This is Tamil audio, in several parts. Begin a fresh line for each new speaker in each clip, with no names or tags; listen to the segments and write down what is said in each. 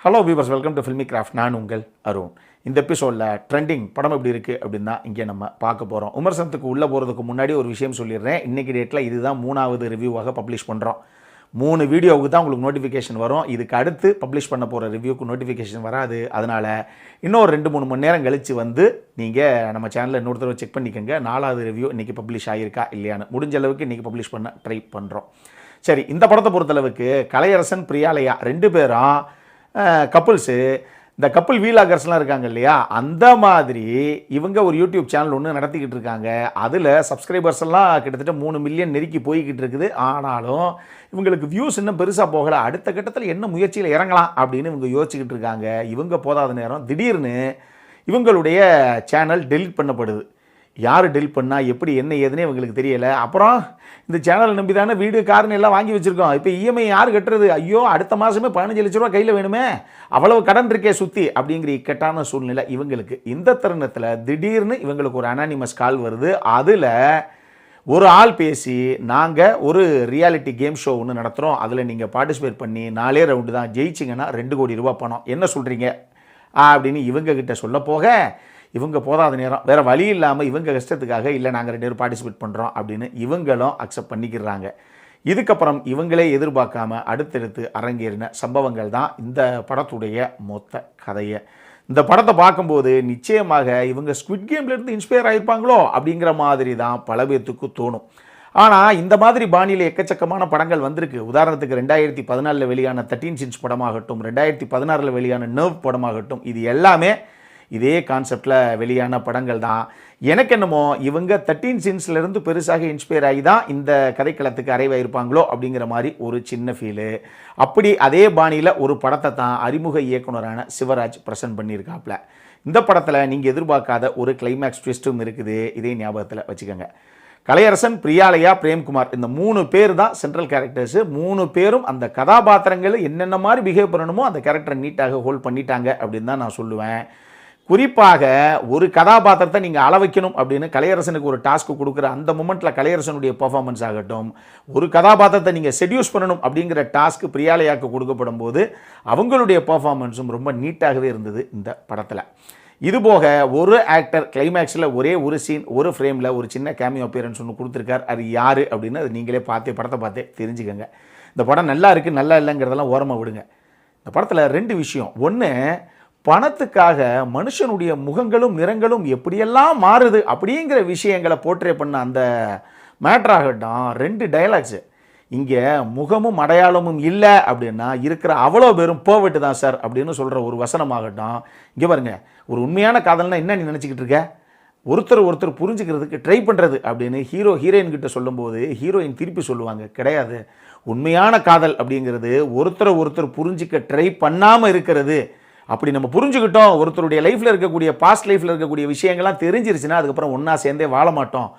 Hello viewers, welcome to filmi craft. நான் உங்கள் அருண். இந்த எபிசோடில் ட்ரெண்டிங் படம் எப்படி இருக்குது அப்படின்னு தான் இங்கே நம்ம பார்க்க போகிறோம். விமர்சனத்துக்கு உள்ளே போகிறதுக்கு முன்னாடி ஒரு விஷயம் சொல்லிடுறேன். இன்றைக்கி டேட்டில் இதுதான் 3வது ரிவ்யூவாக பப்ளிஷ் பண்ணுறோம். 3 வீடியோவுக்கு தான் உங்களுக்கு நோட்டிஃபிகேஷன் வரும். இதுக்கு அடுத்து பப்ளிஷ் பண்ண போகிற ரிவ்யூக்கு நோட்டிஃபிகேஷன் வராது. அதனால் இன்னொரு 2-3 மணி நேரம் கழித்து வந்து நீங்கள் நம்ம சேனலில் இன்னொரு தடவை செக் பண்ணிக்கோங்க. 4வது ரிவ்யூ இன்றைக்கி பப்ளிஷ் ஆகியிருக்கா இல்லையான்னு. முடிஞ்ச அளவுக்கு இன்றைக்கி பப்ளிஷ் பண்ண ட்ரை பண்ணுறோம். சரி, இந்த படத்தை பொறுத்தளவுக்கு கலையரசன், பிரியாலயா 2 பேரும் கப்புள்ஸு. இந்த கப்புள் வீலாகர்ஸ்லாம் இருக்காங்க இல்லையா, அந்த மாதிரி இவங்க ஒரு யூடியூப் சேனல் ஒன்று நடத்திக்கிட்டு இருக்காங்க. அதில் சப்ஸ்கிரைபர்ஸ் எல்லாம் கிட்டத்தட்ட 3 மில்லியன் நெருக்கி போய்கிட்டு இருக்குது. ஆனாலும் இவங்களுக்கு வியூஸ் இன்னும் பெருசாக போகலை. அடுத்த கட்டத்தில் என்ன முயற்சியில் இறங்கலாம் அப்படின்னு இவங்க யோசிச்சுக்கிட்டு இருக்காங்க. இவங்க போதாத நேரம் திடீர்னு இவங்களுடைய சேனல் டெலிட் பண்ணப்படுது. யார் டெலிட் பண்ணால் எப்படி என்ன ஏதுன்னு இவங்களுக்கு தெரியலை. அப்புறம் இந்த சேனலை நம்பி தானே வீடு கார்னு எல்லாம் வாங்கி வச்சுருக்கோம். இப்போ இஎம்ஐ யார் கட்டுறது? ஐயோ, அடுத்த மாதமே 15 லட்ச ரூபா கையில் வேணுமே, அவ்வளவு கடன் இருக்கே சுற்றி அப்படிங்கிற இக்கட்டான சூழ்நிலை இவங்களுக்கு. இந்த தருணத்தில் திடீர்னு இவங்களுக்கு ஒரு அனானிமஸ் கால் வருது. அதில் ஒரு ஆள் பேசி, நாங்கள் ஒரு ரியாலிட்டி கேம் ஷோ ஒன்று நடத்துகிறோம், அதில் நீங்கள் பார்ட்டிசிபேட் பண்ணி 4 ரவுண்டு தான், ஜெயிச்சிங்கன்னா 2 கோடி ரூபா பணம், என்ன சொல்கிறீங்க அப்படின்னு இவங்ககிட்ட சொல்ல போக, இவங்க போதாத நேரம் வேறு வழி இல்லாமல் இவங்க கஷ்டத்துக்காக இல்லை நாங்கள் 2 பேரும் பார்ட்டிசிபேட் பண்ணுறோம் அப்படின்னு இவங்களும் அக்செப்ட் பண்ணிக்கிறாங்க. இதுக்கப்புறம் இவங்களே எதிர்பார்க்காம அடுத்தடுத்து அரங்கேறின சம்பவங்கள் தான் இந்த படத்துடைய மொத்த கதையை. இந்த படத்தை பார்க்கும்போது நிச்சயமாக இவங்க ஸ்குவிட் கேம்லேருந்து இன்ஸ்பயர் ஆகிருப்பாங்களோ அப்படிங்கிற மாதிரி தான் பல பேர்த்துக்கு தோணும். ஆனால் இந்த மாதிரி பாணியில் எக்கச்சக்கமான படங்கள் வந்திருக்கு. உதாரணத்துக்கு 2014 வெளியான 13 சின்ஸ் படமாகட்டும், 2016 வெளியான நர்வ் படமாகட்டும், இது எல்லாமே இதே கான்செப்டில் வெளியான படங்கள் தான். எனக்கு என்னமோ இவங்க 13 சின்ஸ்லேருந்து பெருசாக இன்ஸ்பயர் ஆகி தான் இந்த கதைக்களத்துக்கு அரைவாயிருப்பாங்களோ அப்படிங்கிற மாதிரி ஒரு சின்ன ஃபீலு. அப்படி அதே பாணியில் ஒரு படத்தை தான் அறிமுக இயக்குனரான சிவராஜ் ப்ரெசென்ட் பண்ணியிருக்காப்புல. இந்த படத்தில் நீங்கள் எதிர்பார்க்காத ஒரு கிளைமேக்ஸ் ட்விஸ்ட்டும் இருக்குது. இதே ஞாபகத்தில் வச்சுக்கோங்க. கலையரசன், பிரியாலயா, பிரேம்குமார் இந்த 3 பேர் தான் சென்ட்ரல் கேரக்டர்ஸு. 3 பேரும் அந்த கதாபாத்திரங்கள் என்னென்ன மாதிரி பிஹேவ் பண்ணணுமோ அந்த கேரக்டரை நீட்டாக ஹோல்ட் பண்ணிட்டாங்க அப்படின்னு தான் நான் சொல்லுவேன். குறிப்பாக ஒரு கதாபாத்திரத்தை நீங்கள் அள வைக்கணும் அப்படின்னு கலையரசனுக்கு ஒரு டாஸ்க்கு கொடுக்குற அந்த மொமெண்ட்டில் கலையரசனுடைய பர்ஃபார்மன்ஸ் ஆகட்டும், ஒரு கதாபாத்திரத்தை நீங்கள் செடியூஸ் பண்ணணும் அப்படிங்கிற டாஸ்க்கு பிரியாலயாவுக்கு கொடுக்கப்படும் போது அவங்களுடைய பர்ஃபார்மன்ஸும் ரொம்ப நீட்டாகவே இருந்தது இந்த படத்தில். இதுபோக ஒரு ஆக்டர் கிளைமேக்ஸில் ஒரே ஒரு சீன், ஒரு ஃப்ரேமில் ஒரு சின்ன கேமியோ அப்பியரன்ஸ் ஒன்று கொடுத்துருக்கார். அது யார் அப்படின்னு அது நீங்களே படத்தை பார்த்தே தெரிஞ்சுக்கோங்க. இந்த படம் நல்லா இருக்குது நல்லா இல்லைங்கிறதெல்லாம் ஓரமாக விடுங்க. இந்த படத்தில் 2 விஷயம். ஒன்று, பணத்துக்காக மனுஷனுடைய முகங்களும் நிறங்களும் எப்படியெல்லாம் மாறுது அப்படிங்கிற விஷயங்களை போர்ட்ரே பண்ண அந்த மேட்ராகட்டும். 2 டைலாக்ஸு. இங்கே முகமும் அடையாளமும் இல்லை அப்படின்னா இருக்கிற அவ்வளோ பேரும் போவட்டு தான் சார் அப்படின்னு சொல்கிற ஒரு வசனமாகட்டும். இங்கே பாருங்க, ஒரு உண்மையான காதல்னா என்ன நீ நினச்சிக்கிட்டு இருக்க, ஒருத்தர் புரிஞ்சுக்கிறதுக்கு ட்ரை பண்ணுறது அப்படின்னு ஹீரோ ஹீரோயின் கிட்ட சொல்லும்போது ஹீரோயின் திருப்பி சொல்லுவாங்க, கிடையாது, உண்மையான காதல் அப்படிங்கிறது ஒருத்தர் புரிஞ்சிக்க ட்ரை பண்ணாமல் இருக்கிறது. அப்படி நம்ம புரிஞ்சுக்கிட்டோம், ஒருத்தருடைய லைஃப்பில் இருக்கக்கூடிய பாஸ்ட் லைஃப்பில் இருக்கக்கூடிய விஷயங்கள்லாம் தெரிஞ்சிருச்சுன்னா அதுக்கப்புறம் ஒன்றா சேர்ந்தே வாழ மாட்டோம்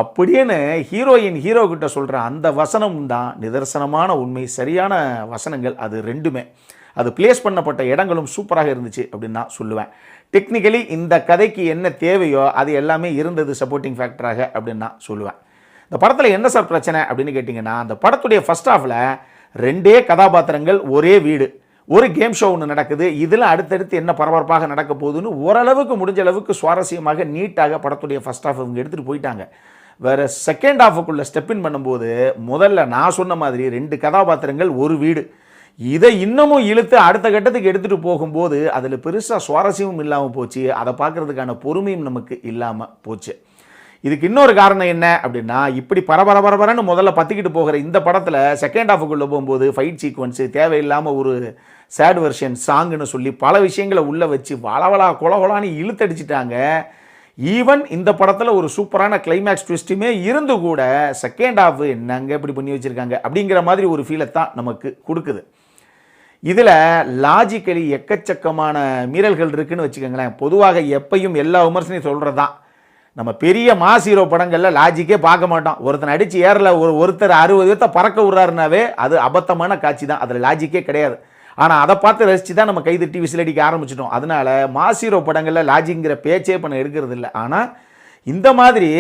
அப்படின்னு ஹீரோயின் ஹீரோ கிட்ட சொல்கிற அந்த வசனம் தான் நிதர்சனமான உண்மை. சரியான வசனங்கள் அது 2மே. அது பிளேஸ் பண்ணப்பட்ட இடங்களும் சூப்பராக இருந்துச்சு அப்படின்னு நான் சொல்லுவேன். டெக்னிக்கலி இந்த கதைக்கு என்ன தேவையோ அது எல்லாமே இருந்தது சப்போர்ட்டிங் ஃபேக்டராக அப்படின்னு நான் சொல்லுவேன். இந்த படத்தில் என்ன சார் பிரச்சனை அப்படின்னு கேட்டிங்கன்னா, அந்த படத்துடைய ஃபர்ஸ்ட் ஹாஃபில் 2 கதாபாத்திரங்கள், ஒரே வீடு, ஒரு கேம் ஷோ ஒன்று நடக்குது. இதில் அடுத்தடுத்து என்ன பரபரப்பாக நடக்க போகுதுன்னு ஓரளவுக்கு முடிஞ்ச அளவுக்கு சுவாரஸ்யமாக நீட்டாக படத்துடைய ஃபர்ஸ்ட் ஹாஃப் இவங்க எடுத்துகிட்டு போயிட்டாங்க. வேறு செகண்ட் ஹாஃபுக்குள்ளே ஸ்டெப்பின் பண்ணும்போது முதல்ல நான் சொன்ன மாதிரி 2 கதாபாத்திரங்கள், ஒரு வீடு, இதை இன்னமும் இழுத்து அடுத்த கட்டத்துக்கு எடுத்துகிட்டு போகும்போது அதில் பெருசாக சுவாரஸ்யமும் இல்லாமல் போச்சு. அதை பார்க்குறதுக்கான பொறுமையும் நமக்கு இல்லாமல் போச்சு. இதுக்கு இன்னொரு காரணம் என்ன அப்படின்னா, இப்படி பரபரன்னு முதல்ல பற்றிக்கிட்டு போகிற இந்த படத்தில் செகண்ட் ஹாஃபுக்குள்ளே போகும்போது ஃபைட் சீக்வன்ஸு, தேவையில்லாமல் ஒரு சேட் வெர்ஷன் சாங்குன்னு சொல்லி பல விஷயங்களை உள்ளே வச்சு வளவலா கொலகொலான்னு இழுத்தடிச்சிட்டாங்க. ஈவன் இந்த படத்தில் ஒரு சூப்பரான கிளைமேக்ஸ் ட்விஸ்ட்டுமே இருந்து கூட செகண்ட் ஹாஃப் என்னங்க இப்படி பண்ணி வச்சுருக்காங்க அப்படிங்கிற மாதிரி ஒரு ஃபீலை தான் நமக்கு கொடுக்குது. இதில் லாஜிக்கலி எக்கச்சக்கமான மீறல்கள் இருக்குதுன்னு வச்சுக்கோங்களேன். பொதுவாக எப்பையும் எல்லா விமர்சனையும் சொல்கிறது தான், நம்ம பெரிய மாஸ் ஹீரோ படங்களில் லாஜிக்கே பார்க்க மாட்டோம். ஒருத்தன் அடித்து ஏரில் ஒருத்தர் 60 பேர்த்த பறக்க விட்றாருனாவே அது அபத்தமான காட்சி தான், அதில் லாஜிக்கே கிடையாது. ஆனால் அதை பார்த்து ரசித்து தான் நம்ம கைதட்டி விசிலடிக்க ஆரம்பிச்சிட்டோம். அதனால் மாஸ் ஹீரோ படங்களில் லாஜிக்கிற பேச்சே பண்ண எடுக்கிறது இல்லை. ஆனால் இந்த மாதிரி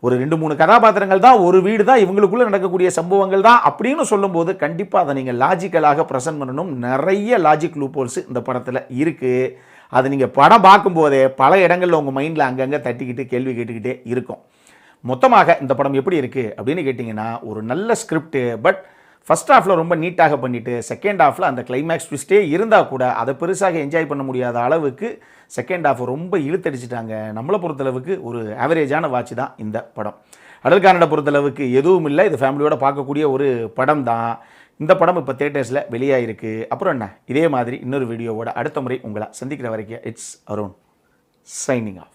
ஒரு 2-3 கதாபாத்திரங்கள் தான், ஒரு வீடு தான், இவங்களுக்குள்ளே நடக்கக்கூடிய சம்பவங்கள் தான் அப்படின்னு சொல்லும்போது கண்டிப்பாக அதை நீங்கள் லாஜிக்கலாக ப்ரெசென்ட் பண்ணணும். நிறைய லாஜிக் லூப்போல்ஸ் இந்த படத்தில் இருக்குது. அதை நீங்கள் படம் பார்க்கும்போதே பல இடங்களில் உங்கள் மைண்டில் அங்கங்கே தட்டிக்கிட்டு கேள்வி கேட்டுக்கிட்டே இருக்கும். மொத்தமாக இந்த படம் எப்படி இருக்குது அப்படின்னு கேட்டிங்கன்னா, ஒரு நல்ல ஸ்கிரிப்ட், பட் ஃபர்ஸ்ட் ஹாஃபில் ரொம்ப நீட்டாக பண்ணிவிட்டு செகண்ட் ஹாஃபில் அந்த கிளைமேக்ஸ் ட்விஸ்ட்டே இருந்தால் கூட அதை பெருசாக என்ஜாய் பண்ண முடியாத அளவுக்கு செகண்ட் ஹாஃப் ரொம்ப இழுத்தடிச்சிட்டாங்க. நம்மளை பொறுத்தளவுக்கு ஒரு ஆவரேஜான வாட்ச் தான் இந்த படம். அடல்காரனை பொறுத்தளவுக்கு எதுவும் இல்லை, இது ஃபேமிலியோட பார்க்கக்கூடிய ஒரு படம் தான். இந்த படம் இப்போ தியேட்டர்ஸில் வெளியாகிருக்கு. அப்புறம் என்ன, இதே மாதிரி இன்னொரு வீடியோவோட அடுத்த முறை உங்களை சந்திக்கிற வரைக்கும் இட்ஸ் அருண் சைனிங் ஆஃப்.